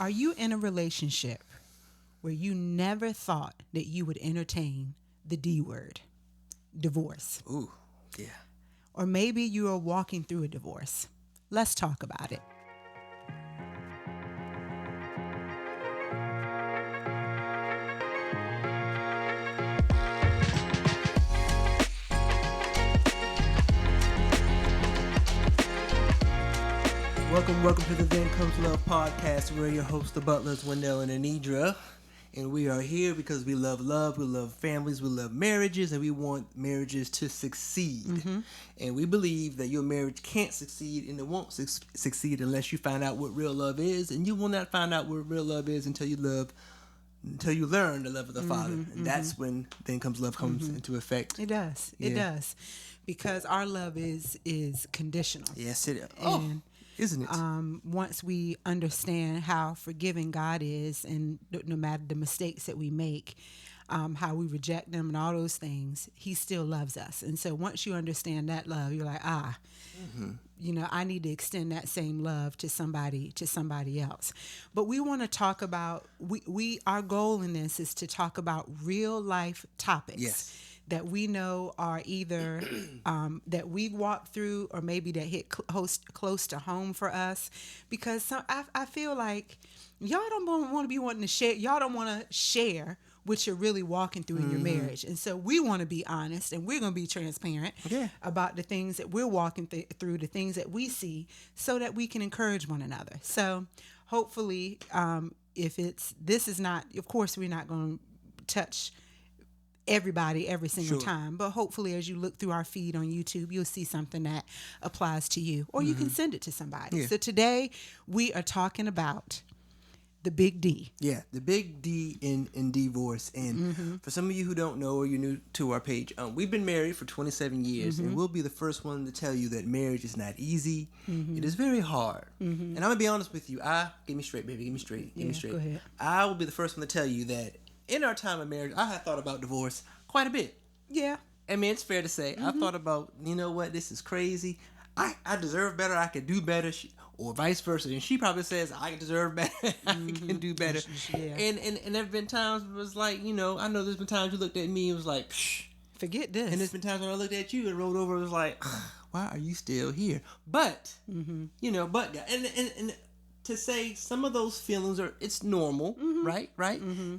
Are you in a relationship where you never thought that you would entertain the D word, divorce? Ooh, yeah. Or maybe you are walking through a divorce. Let's talk about it. Welcome to the Then Comes Love podcast. We're your hosts, the Butlers, Wendell and Anidra. And we are here because we love, we love families, we love marriages, and we want marriages to succeed. Mm-hmm. And we believe that your marriage can't succeed and it won't succeed unless you find out what real love is. And you will not find out what real love is until you learn the love of the Father. And that's when Then Comes Love comes into effect. It does. Yeah. It does. Because our love is conditional. Yes, it is. And isn't it? once we understand how forgiving God is, and no matter the mistakes that we make, how we reject them and all those things, He still loves us. And so once you understand that love, you're like, I need to extend that same love to somebody else. But we want to talk about our goal in this is to talk about real life topics. Yes. That we know are either that we walk through or maybe that hit close to home for us. Because I feel like y'all don't want to be wanting to share. Y'all don't want to share what you're really walking through in your marriage. And so we want to be honest and we're going to be transparent about the things that we're walking through, the things that we see, so that we can encourage one another. So hopefully, this is not, of course, we're not going to touch everybody every single time, but hopefully as you look through our feed on YouTube, you'll see something that applies to you, or you can send it to somebody. So today we are talking about the big D. Yeah, the big D in divorce. And for some of you who don't know or you're new to our page, we've been married for 27 years, and we'll be the first one to tell you that marriage is not easy. It is very hard. And I'm going to be honest with you. Give me straight, baby. Give me straight. Go ahead. I will be the first one to tell you that in our time of marriage, I have thought about divorce quite a bit. Yeah. I mean, it's fair to say. I thought about, you know what, this is crazy. I deserve better. I could do better. Or vice versa. And she probably says, I deserve better. I can do better. Yeah. And there have been times it was like, I know there's been times you looked at me and was like, psh. Forget this. And there's been times when I looked at you and rolled over and was like, why are you still here? But, and to say some of those feelings it's normal, right?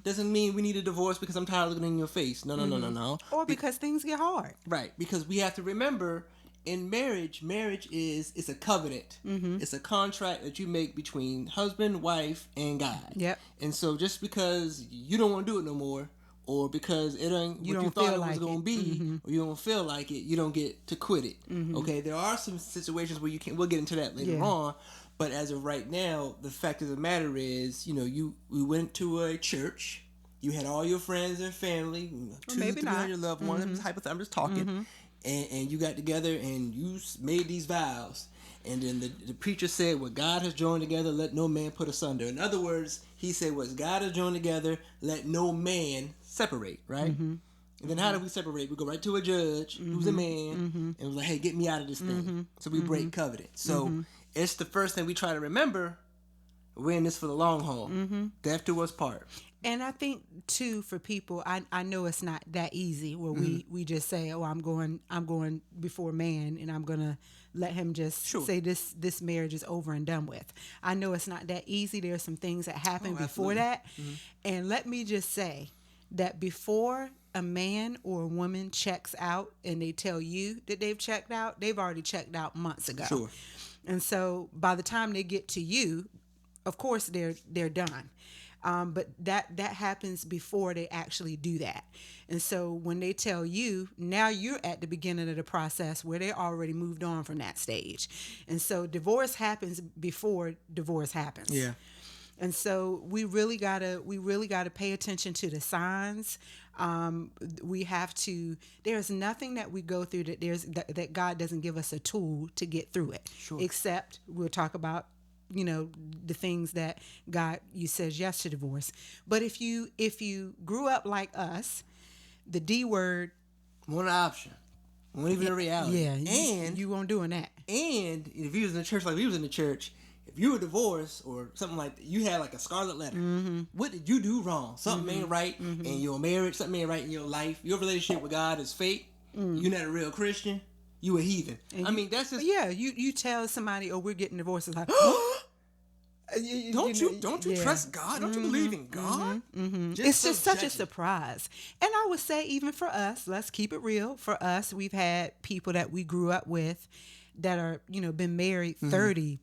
Doesn't mean we need a divorce because I'm tired of looking in your face. No. Or because things get hard. Right, because we have to remember in marriage is a covenant. It's a contract that you make between husband, wife, and God. Yep. And so just because you don't want to do it no more, or because it ain't what you thought it was going to be, or you don't feel like it, you don't get to quit it. Okay, there are some situations where you can. We'll get into that later on. But as of right now, the fact of the matter is, we went to a church. You had all your friends and family, 200-300 loved ones. I'm just talking. And you got together and you made these vows. And then the preacher said, what God has joined together, let no man put asunder. In other words, he said, what God has joined together, let no man separate, right? And then how do we separate? We go right to a judge who's a man and was like, hey, get me out of this thing. So we break covenant. So it's the first thing we try to remember. We're in this for the long haul. Death to us part. And I think too, for people, I know it's not that easy where we just say, oh, I'm going before man and I'm gonna let him just say this marriage is over and done with. I know it's not that easy. There are some things that happen before that. And let me just say that before a man or a woman checks out and they tell you that they've checked out, they've already checked out months ago. Sure. And so by the time they get to you, of course they're done. But that happens before they actually do that. And so when they tell you, now you're at the beginning of the process where they already moved on from that stage. And so divorce happens before divorce happens. Yeah. And so we really gotta pay attention to the signs. We have to. There's nothing that we go through that God doesn't give us a tool to get through it. Sure. Except we'll talk about the things that God says yes to divorce. But if you grew up like us, the D word, one option, one even a reality. Yeah, and you won't doing that. And if you was in the church like we was in the church, if if you were divorced or something like that, you had like a scarlet letter. What did you do wrong? Something ain't right in your marriage. Something ain't right in your life. Your relationship with God is fake. You're not a real Christian. You a heathen. And I mean, that's just you tell somebody, oh, we're getting divorced. It's like, don't you trust God? Don't you believe in God? It's just such a surprise. And I would say, even for us, let's keep it real. For us, we've had people that we grew up with that are, been married 30,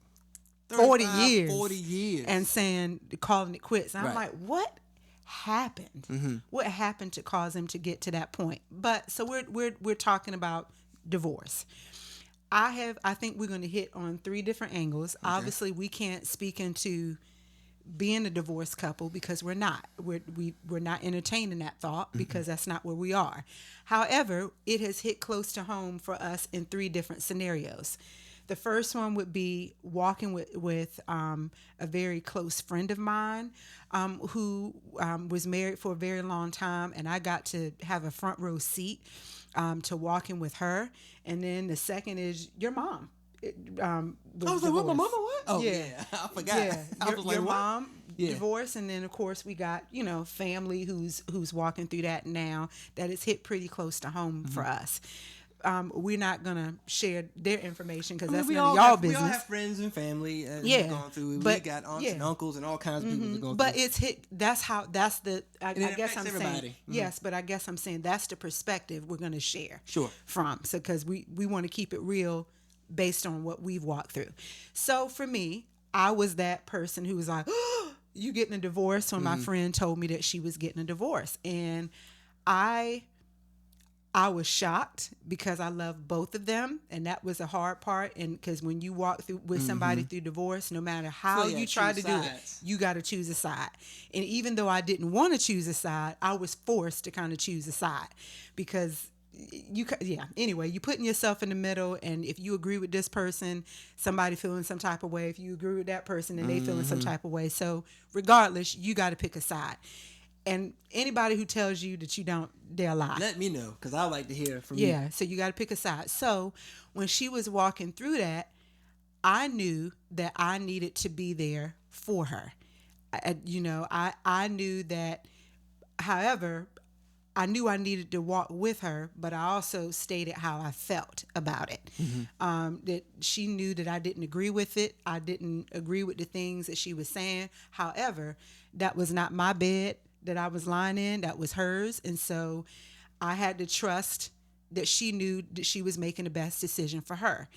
40 years. And calling it quits. And I'm like, what happened? What happened to cause them to get to that point? But so we're talking about divorce. I think we're going to hit on 3 different angles. Okay. Obviously, we can't speak into being a divorced couple because we're not. We're not entertaining that thought because that's not where we are. However, it has hit close to home for us in 3 different scenarios. The first one would be walking with a very close friend of mine who was married for a very long time, and I got to have a front row seat to walking with her. And then the second is your mom. I was like, what, my mama what? Oh, yeah. I forgot. Yeah, I was like, your what? mom divorced, and then of course we got family who's walking through that now. That has hit pretty close to home for us. We're not gonna share their information because that's none of y'all business. We all have friends and family going through it. We got aunts and uncles and all kinds of people that go through. But it's hit. That's the. I guess I'm everybody. saying yes, but I guess I'm saying that's the perspective we're gonna share. Sure. From because we want to keep it real based on what we've walked through. So for me, I was that person who was like, oh, "You getting a divorce?" When my friend told me that she was getting a divorce, and I was shocked because I love both of them, and that was a hard part. And because when you walk through with somebody through divorce, no matter how you try to do it, you got to choose a side. And even though I didn't want to choose a side, I was forced to kind of choose a side because anyway, you putting yourself in the middle, and if you agree with this person, somebody feeling some type of way. If you agree with that person, and they feeling some type of way. So regardless, you got to pick a side. And anybody who tells you that you don't, they're lying. Let me know, because I like to hear from you. Yeah, so you got to pick a side. So when she was walking through that, I knew that I needed to be there for her. I knew that, however, I knew I needed to walk with her, but I also stated how I felt about it. That she knew that I didn't agree with it. I didn't agree with the things that she was saying. However, that was not my bed that I was lying in. That was hers. And so I had to trust that she knew that she was making the best decision for her.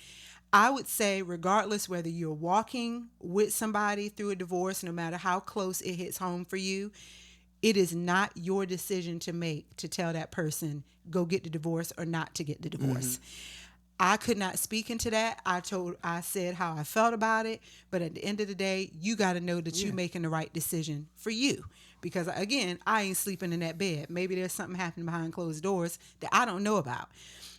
I would say, regardless whether you're walking with somebody through a divorce, no matter how close it hits home for you, it is not your decision to make to tell that person, go get the divorce or not to get the divorce. I could not speak into that. I said how I felt about it, but at the end of the day, you got to know that you're making the right decision for you. Because again, I ain't sleeping in that bed. Maybe there's something happening behind closed doors that I don't know about.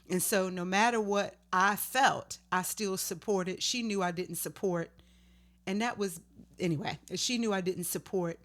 And so no matter what I felt, I still supported. She knew I didn't support. And that was, anyway, she knew I didn't support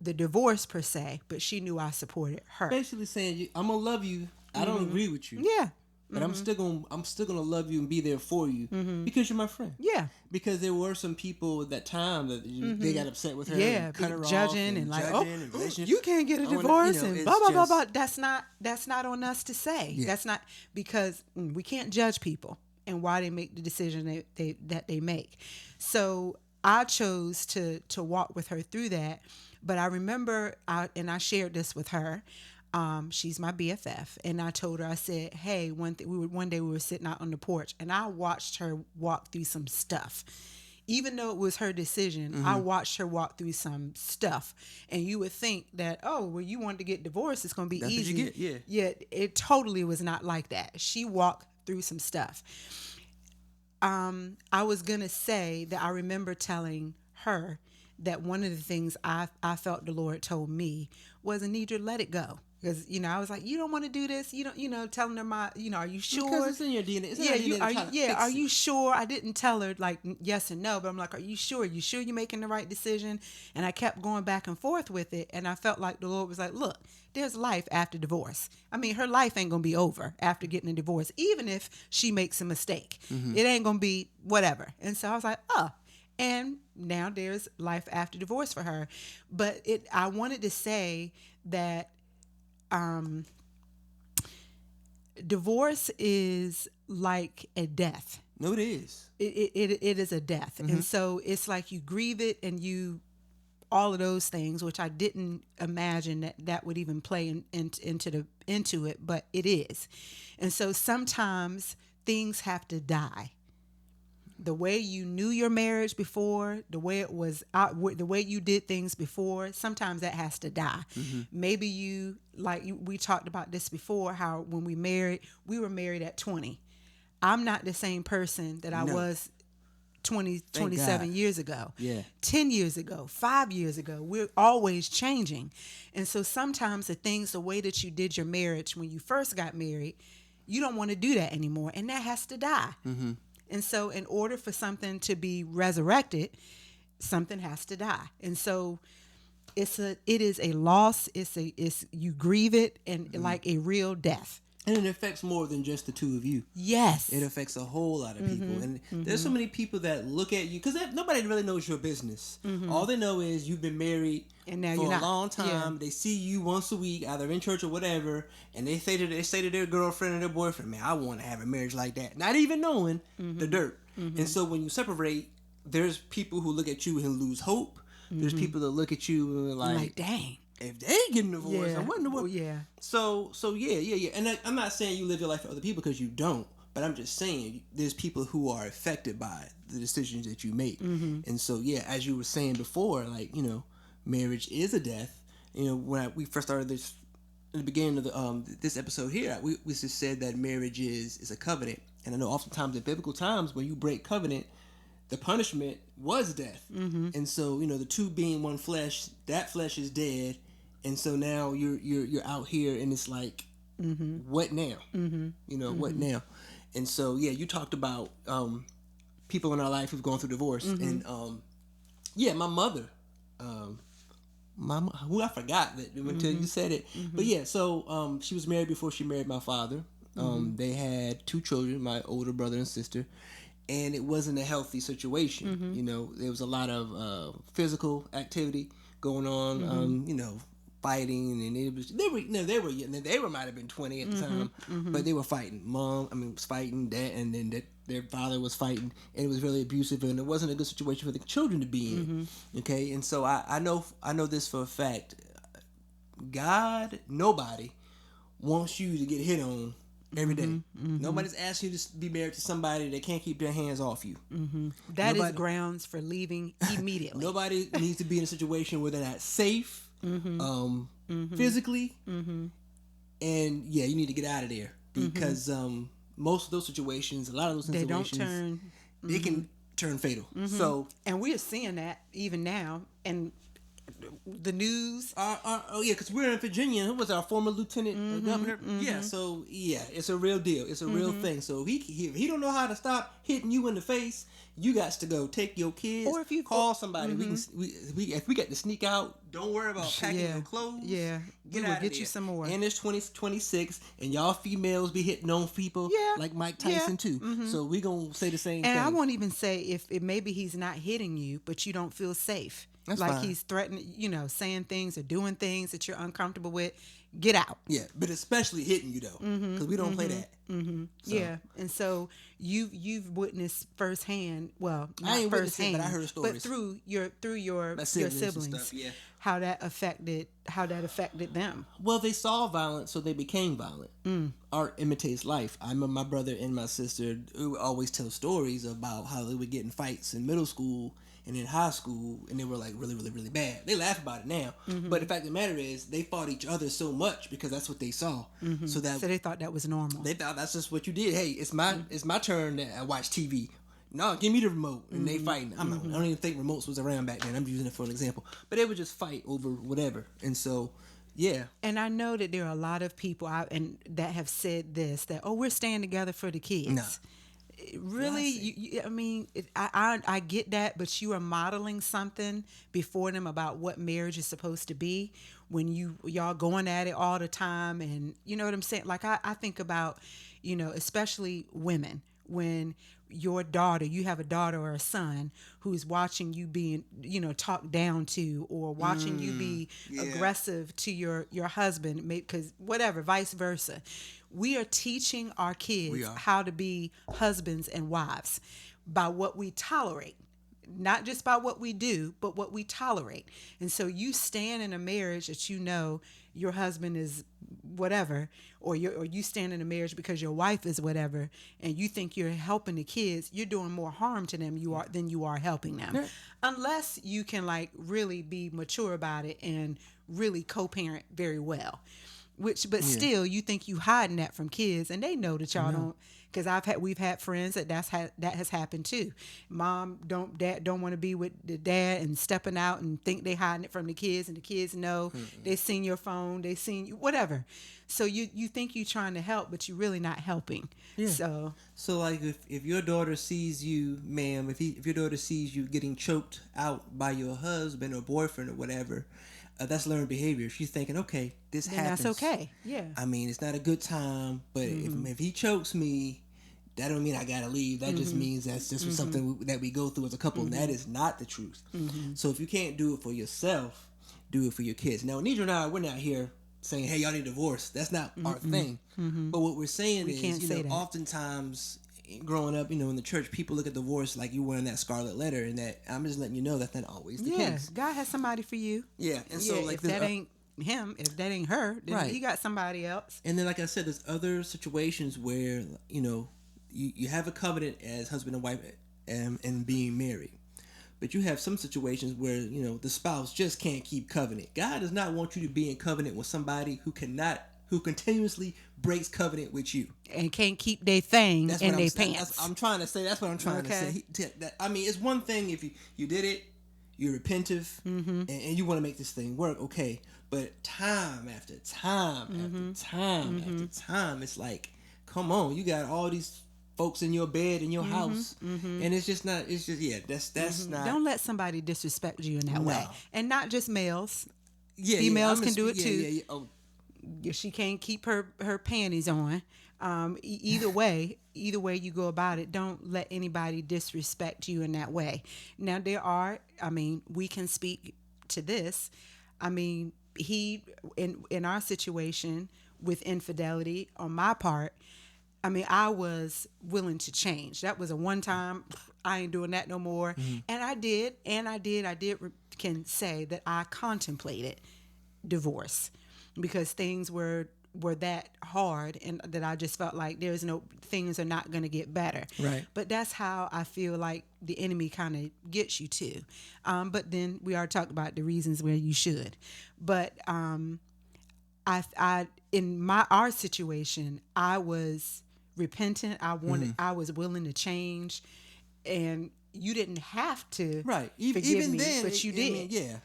the divorce per se, but she knew I supported her. Basically saying, I'm going to love you. I don't agree with you. Yeah. But I'm still gonna love you and be there for you because you're my friend. Yeah. Because there were some people at that time that they got upset with her. Yeah, and cut her judging off and like, you can't get a divorce and blah blah blah blah. That's not on us to say. Yeah. That's not, because we can't judge people and why they make the decision that they make. So I chose to walk with her through that. But I remember, and I shared this with her. She's my BFF, and I told her, I said, hey, one day we were sitting out on the porch, and I watched her walk through some stuff. Even though it was her decision, I watched her walk through some stuff. And you would think that, oh, well, you wanted to get divorced, it's going to be That's easy. What you get, Yet it totally was not like that. She walked through some stuff. I was going to say that I remember telling her that one of the things I felt the Lord told me was, Anidra, let it go. Because, I was like, you don't want to do this. You don't, telling her are you sure? Because it's in your DNA. It's in your DNA are you sure? I didn't tell her like yes and no, but I'm like, are you sure? You sure you're making the right decision? And I kept going back and forth with it. And I felt like the Lord was like, look, there's life after divorce. I mean, her life ain't going to be over after getting a divorce, even if she makes a mistake. It ain't going to be whatever. And so I was like, oh. And now there's life after divorce for her. But I wanted to say that divorce is like a death. No, it is. It is a death. And so it's like you grieve it and you all of those things, which I didn't imagine that would even play into it, but it is. And so sometimes things have to die. The way you knew your marriage before, the way it was, the way you did things before, sometimes that has to die. Maybe we talked about this before, how when we were married at 20. I'm not the same person that I was 27 years ago, 10 years ago, 5 years ago. We're always changing. And so sometimes the way that you did your marriage when you first got married, you don't want to do that anymore. And that has to die. And so in order for something to be resurrected, something has to die. And so it is a loss. You grieve it and like a real death. And it affects more than just the two of you. Yes. It affects a whole lot of people. And there's so many people that look at you, because nobody really knows your business. All they know is you've been married and now for you're a long time. Yeah. They see you once a week, either in church or whatever, and they say to their girlfriend or their boyfriend, man, I want to have a marriage like that. Not even knowing the dirt. And so when you separate, there's people who look at you and lose hope. There's people that look at you and like dang. If they getting divorced, I wonder what. Yeah. So yeah. And I'm not saying you live your life for other people, because you don't. But I'm just saying there's people who are affected by the decisions that you make. And so yeah, as you were saying before, like, marriage is a death. When we first started this in the beginning of this episode here, we just said that marriage is a covenant. And I know oftentimes in biblical times when you break covenant, the punishment was death. And so the two being one flesh, that flesh is dead. And so now you're out here, and it's like, what now? What now? And so yeah, you talked about people in our life who've gone through divorce, and my mother, who I forgot that until you said it, but yeah, so she was married before she married my father. They had 2 children, my older brother and sister. And it wasn't a healthy situation. There was a lot of physical activity going on. Fighting, and they might have been 20 at the time, but they were fighting. Mom, was fighting. Dad, and then their father was fighting, and it was really abusive, and it wasn't a good situation for the children to be in. Okay, and so I know this for a fact. Nobody wants you to get hit on every day. Nobody's asking you to be married to somebody that can't keep their hands off you. That is grounds for leaving immediately. Nobody needs to be in a situation where they're not safe, physically, and yeah, you need to get out of there, because most of those situations, a lot of those situations, they can turn fatal. So, and we are seeing that even now, and the news. Because we're in Virginia. Who was our former lieutenant governor? Yeah, so yeah, it's a real deal. It's a real thing. So if he don't know how to stop hitting you in the face, you got to go take your kids, or if you call somebody. If we get to sneak out, don't worry about packing your clothes. Yeah, we will get you some more. And it's 2026, and y'all females be hitting on people like Mike Tyson too. So we gonna say the same thing. And I won't even say if maybe he's not hitting you, but you don't feel safe. That's like fine. He's threatening, saying things or doing things that you're uncomfortable with. Get out. Yeah, but especially hitting you though, because we don't play that. So. Yeah, and so you've witnessed firsthand. Well, not I ain't firsthand, but I heard stories. But through your siblings, stuff, yeah. how that affected them. Well, they saw violence, so they became violent. Art imitates life. I remember my brother and my sister who would always tell stories about how they would get in fights in middle school and in high school, and they were like really, really, really bad. They laugh about it now, but the fact of the matter is, they fought each other so much because that's what they saw. So they thought that was normal. They thought that's just what you did. Hey, it's my turn to watch TV. No, give me the remote, and they fighting. I don't even think remotes was around back then. I'm using it for an example, but they would just fight over whatever, and so. Yeah. And I know that there are a lot of people that have said this, that, we're staying together for the kids. No. Really, I get that, but you are modeling something before them about what marriage is supposed to be when y'all going at it all the time, and you know what I'm saying? Like I think about, especially women, when your daughter, you have a daughter or a son who's watching you being, talked down to, or watching you be aggressive to your husband, because whatever, vice versa. We are teaching our kids how to be husbands and wives by what we tolerate. Not just by what we do, but what we tolerate. And so you stand in a marriage that your husband is whatever, or you stand in a marriage because your wife is whatever, and you think you're helping the kids, you're doing more harm to them than you are helping them. Yeah. Unless you can really be mature about it and really co-parent very well. Still, you think you hiding that from kids, and they know that y'all don't. Because we've had friends that has happened too. Dad don't want to be with the dad, and stepping out and think they hiding it from the kids, and the kids know they seen your phone, they seen you, whatever. So you think you're trying to help, but you're really not helping. Yeah. So like if your daughter sees you, ma'am, if your daughter sees you getting choked out by your husband or boyfriend or whatever. That's learned behavior. She's thinking, okay, this happens. That's okay. Yeah. I mean, it's not a good time, but if he chokes me, that don't mean I gotta leave. That just means that's just something that we go through as a couple, and that is not the truth. So if you can't do it for yourself, do it for your kids. Now, Nidra and I, we're not here saying, hey, y'all need a divorce. That's not our thing. But what we're saying is, oftentimes growing up, in the church, people look at divorce like you wearing that scarlet letter, and that I'm just letting you know that's not always the case. God has somebody for you. Yeah, and so if that ain't him, if that ain't her, then he got somebody else. And then, like I said, there's other situations where you have a covenant as husband and wife and being married, but you have some situations where the spouse just can't keep covenant. God does not want you to be in covenant with somebody who continuously breaks covenant with you and can't keep their thing in their pants. I'm trying to say. That's what I'm trying to say. I mean, it's one thing if you did it, you're repentive, and you want to make this thing work, okay. But time after time after time after time, it's like, come on, you got all these folks in your bed in your house, and it's just not. It's just that's not. Don't let somebody disrespect you in that way, and not just males. Yeah, females can do it too. Yeah. Oh. She can't keep her panties on. Either way you go about it, don't let anybody disrespect you in that way. Now we can speak to this. He in our situation with infidelity on my part, I was willing to change. That was a one time. I ain't doing that no more. And I did can say that I contemplated divorce, because things were that hard, and that I just felt like things are not going to get better. Right. But that's how I feel like the enemy kind of gets you too. But then we already talked about the reasons where you should. But I in our situation, I was repentant. I was willing to change, and you didn't have to. Right. Even then, but you did. Yeah.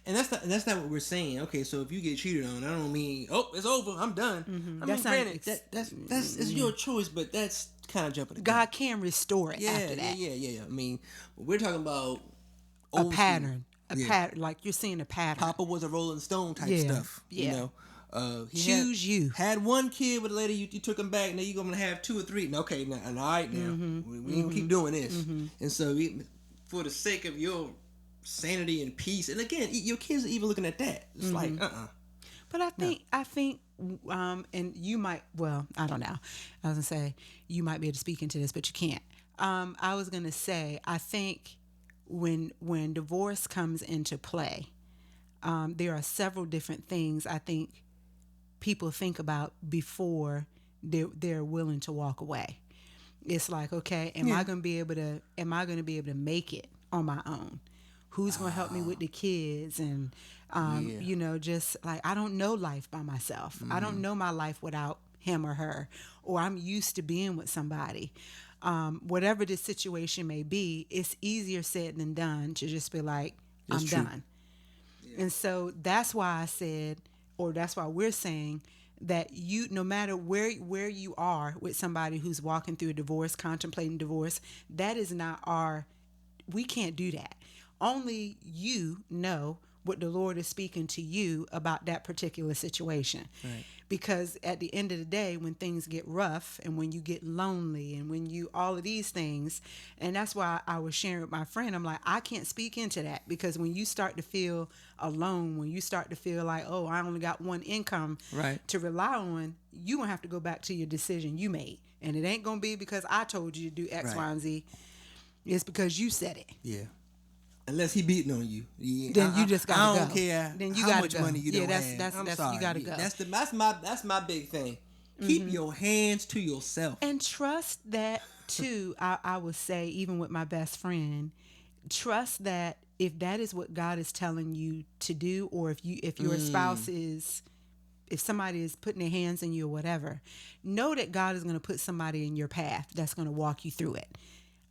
And that's not what we're saying. Okay, so if you get cheated on, I don't mean, it's over, I'm done. Granted, that's your choice, but that's kind of jumping the gun. God can restore it after that. Yeah. We're talking about a pattern. Pattern, like you're seeing a pattern. Papa was a Rolling Stone type stuff. Yeah. He had one kid with a lady, you took him back, now you're going to have 2 or 3. Okay, now, all right, now. We ain't keep doing this. And so, for the sake of your sanity and peace, and again, your kids are even looking at that. It's like, But I think, and you might, I don't know. I was going to say, you might be able to speak into this, but you can't. I was going to say, I think when divorce comes into play, there are several different things I think people think about before they're willing to walk away. It's like, okay, am I going to be able to make it on my own? Who's going to help me with the kids? And, just like, I don't know life by myself. I don't know my life without him or her, or I'm used to being with somebody. Whatever the situation may be, it's easier said than done to just be like, I'm done. Yeah. And so that's why I said, or that's why we're saying that no matter where you are with somebody who's walking through a divorce, contemplating divorce, that is not we can't do that. Only you know what the Lord is speaking to you about that particular situation. Right. Because at the end of the day, when things get rough and when you get lonely and when you, all of these things, and that's why I was sharing with my friend, I'm like, I can't speak into that, because when you start to feel alone, when you start to feel like, oh, I only got one income Right. to rely on, you gonna have to go back to your decision you made. And it ain't gonna be because I told you to do X, Right. Y, and Z. It's because you said it. Yeah. Unless he beating on you, Then you just gotta I don't go. care Then you how gotta much go. money you Yeah, don't that's- have. that's- I'm that's- sorry. you gotta go. That's my big thing. Keep your hands to yourself. And trust that too. I would say, even with my best friend, trust that if that is what God is telling you to do, or if your spouse is, if somebody is putting their hands on you or whatever, know that God is going to put somebody in your path that's going to walk you through it.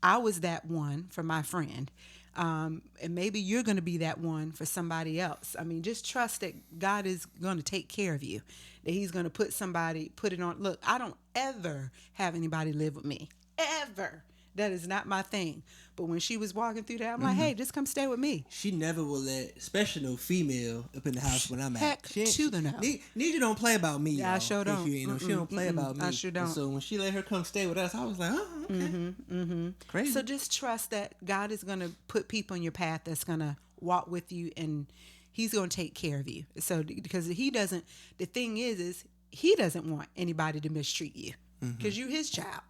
I was that one for my friend. And maybe you're going to be that one for somebody else. I mean, just trust that God is going to take care of you, that he's going to put it on. Look, I don't ever have anybody live with me, ever. That is not my thing. But when she was walking through that, I'm like, hey, just come stay with me. She never will let, especially no female, up in the house when I'm at. Heck to the no. Nisha don't play about me. Yeah, I sure don't. She don't play about me. I sure don't. And so when she let her come stay with us, I was like, oh, okay. Crazy. So just trust that God is going to put people in your path that's going to walk with you, and he's going to take care of you. So because he doesn't, the thing is he doesn't want anybody to mistreat you, because you're his child.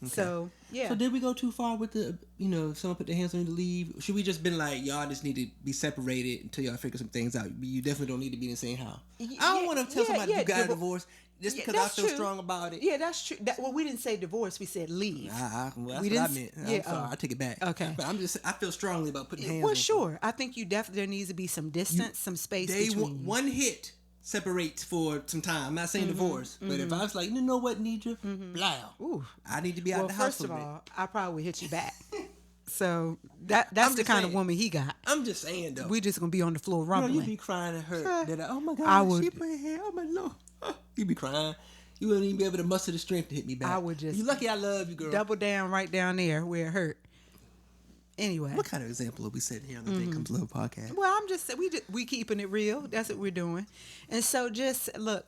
Okay. So, yeah. So did we go too far with the, if someone put their hands on you to leave? Should we just been like, y'all just need to be separated until y'all figure some things out? You definitely don't need to be in the same house. I don't want to tell somebody you got a divorce just because I feel strong about it. Yeah, that's true. Well, we didn't say divorce. We said leave. That's what I meant. I'm sorry. I take it back. Okay. But I feel strongly about putting hands on. Well, sure. I think there needs to be some distance, some space between you. One hit separates for some time. I'm not saying divorce, but if I was like, you know what, Nidra, blah, I need to be out the house. First of all, I probably would hit you back. So that's the kind of woman he got. I'm just saying though. We just gonna be on the floor rumbling. You be crying and hurt. Oh my God, she put her hand. Oh my Lord, you be crying. You wouldn't even be able to muster the strength to hit me back. I would just. You lucky I love you, girl. Double down right down there where it hurt. Anyway, what kind of example are we setting here on the Big Comes Love podcast? Well, I'm just we keeping it real. That's what we're doing, and so just look,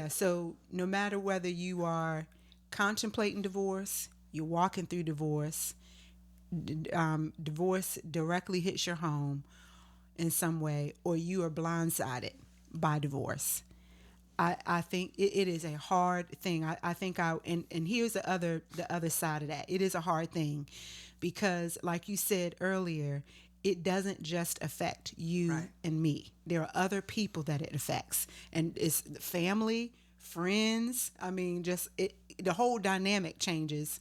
So no matter whether you are contemplating divorce, you're walking through divorce, divorce directly hits your home in some way, or you are blindsided by divorce. I think it is a hard thing. I think and here's the other side of that. It is a hard thing because, like you said earlier, it doesn't just affect you and me. There are other people that it affects, and it's family, friends. I mean, the whole dynamic changes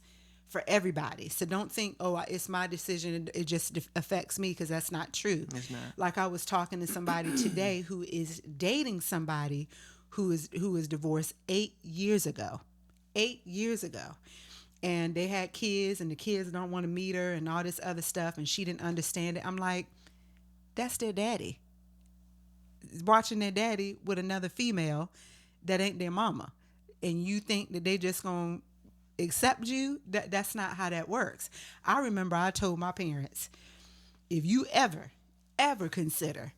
for everybody. So don't think, oh, it's my decision, it just affects me, because that's not true. It's not. Like I was talking to somebody today who is dating somebody who is divorced 8 years ago. 8 years ago. And they had kids, and the kids don't want to meet her and all this other stuff, and she didn't understand it. I'm like, that's their daddy. Watching their daddy with another female that ain't their mama. And you think that they just gonna accept you? That's not how that works. I remember I told my parents, if you ever consider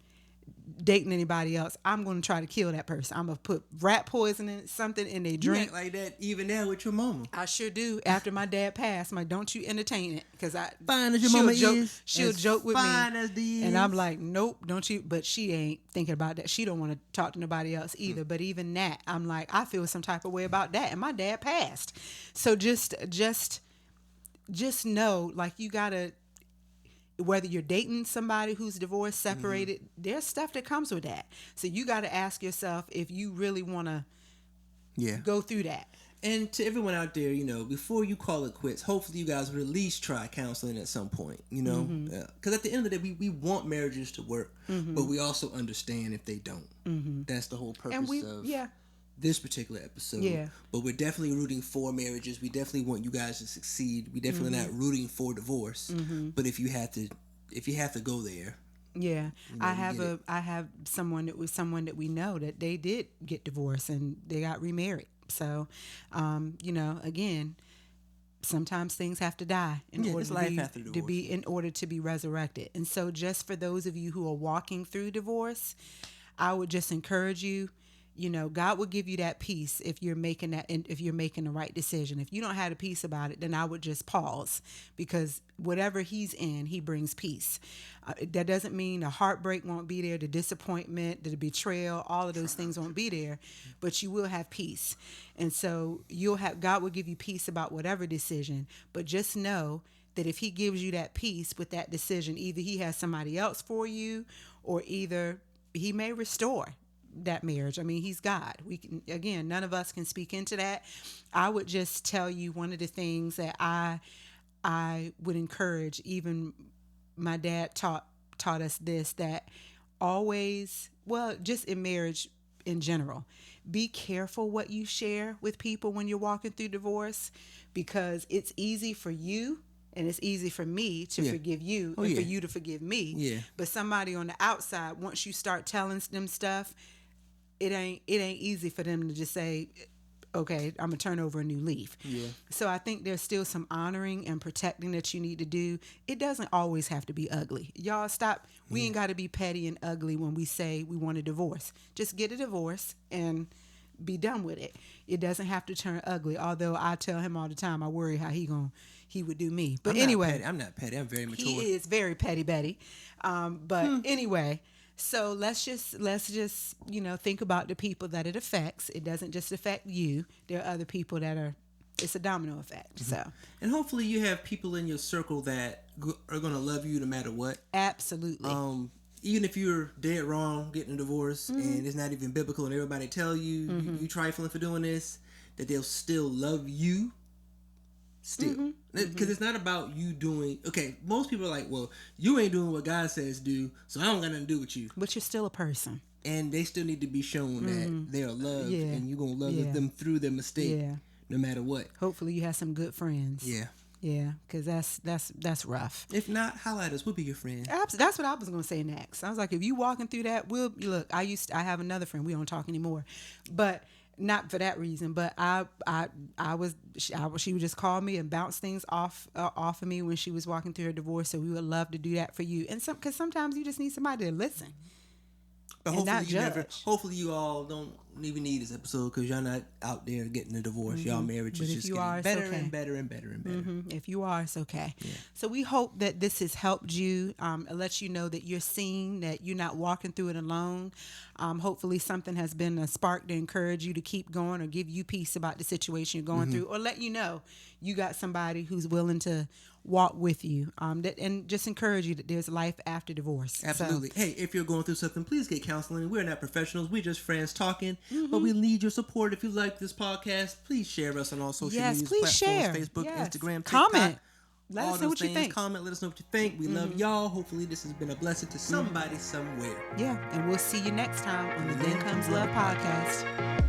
dating anybody else, I'm going to try to kill that person. I'm going to put rat poison something in their drink. You act like that even now with your mama. I sure do. After my dad passed, I'm like, don't you entertain it, because fine as your mama is, she'll joke with me, fine as the and I'm like, nope, don't you. But she ain't thinking about that. She don't want to talk to nobody else either. But even that, I'm like, I feel some type of way about that, and my dad passed. So just know, like, you gotta. Whether you're dating somebody who's divorced, separated, there's stuff that comes with that. So you got to ask yourself if you really want to go through that. And to everyone out there, before you call it quits, hopefully you guys would at least try counseling at some point, Because at the end of the day, we want marriages to work, but we also understand if they don't. That's the whole purpose of this particular episode. Yeah. But we're definitely rooting for marriages. We definitely want you guys to succeed. We definitely not rooting for divorce. But if you have to go there. Yeah. I have someone that we know that they did get divorced and they got remarried. So, again, sometimes things have to die in order to be resurrected. And so just for those of you who are walking through divorce, I would just encourage you, God will give you that peace if you're making the right decision. If you don't have a peace about it, then I would just pause, because whatever he's in, he brings peace. That doesn't mean the heartbreak won't be there, the disappointment, the betrayal, all of those things won't be there, but you will have peace. And so God will give you peace about whatever decision, but just know that if he gives you that peace with that decision, either he has somebody else for you, or either he may restore that marriage. I mean, he's God. None of us can speak into that. I would just tell you, one of the things that I would encourage, even my dad taught us this, that always, just in marriage in general, be careful what you share with people when you're walking through divorce, because it's easy for you and it's easy for me to forgive you and for you to forgive me. Yeah. But somebody on the outside, once you start telling them stuff, it ain't easy for them to just say, okay, I'm gonna turn over a new leaf. Yeah. So I think there's still some honoring and protecting that you need to do. It doesn't always have to be ugly. Y'all stop. We ain't got to be petty and ugly when we say we want a divorce. Just get a divorce and be done with it. It doesn't have to turn ugly. Although I tell him all the time, I worry how he would do me. But anyway, I'm not petty. I'm very mature. He is very petty Betty. But anyway. So let's just think about the people that it affects. It doesn't just affect you. There are other people that it's a domino effect. Mm-hmm. So, and hopefully you have people in your circle that are going to love you no matter what. Absolutely. Even if you're dead wrong getting a divorce, and it's not even biblical, and everybody tell you you trifling for doing this, that they'll still love you. Still, because it's not about you doing. Okay, most people are like, well, you ain't doing what God says do, so I don't got nothing to do with you. But you're still a person, and they still need to be shown that they're loved, and you're gonna love them through their mistake, no matter what. Hopefully, you have some good friends. Yeah, because that's rough. If not, holla at us. We'll be your friend. That's what I was gonna say next. I was like, if you walking through that, I have another friend. We don't talk anymore, but. Not for that reason, but she would just call me and bounce things off of me when she was walking through her divorce. So we would love to do that for you, and because sometimes you just need somebody to listen. But hopefully you all don't even need this episode, because y'all not out there getting a divorce. Y'all marriage is just getting better and better and better and better. If you are, it's okay. Yeah. So we hope that this has helped you, let you know that you're seen, that you're not walking through it alone. Hopefully something has been a spark to encourage you to keep going, or give you peace about the situation you're going through, or let you know you got somebody who's willing to walk with you, and just encourage you that there's life after divorce. Absolutely. So, hey, if you're going through something, please get counseling. We're not professionals. We're just friends talking, but we need your support. If you like this podcast, please share us on all social media platforms, share. Facebook, Instagram, TikTok. Comment. Let us know what you think. Comment. Let us know what you think. We love y'all. Hopefully this has been a blessing to somebody somewhere. Yeah, and we'll see you next time on the Then Comes Love podcast.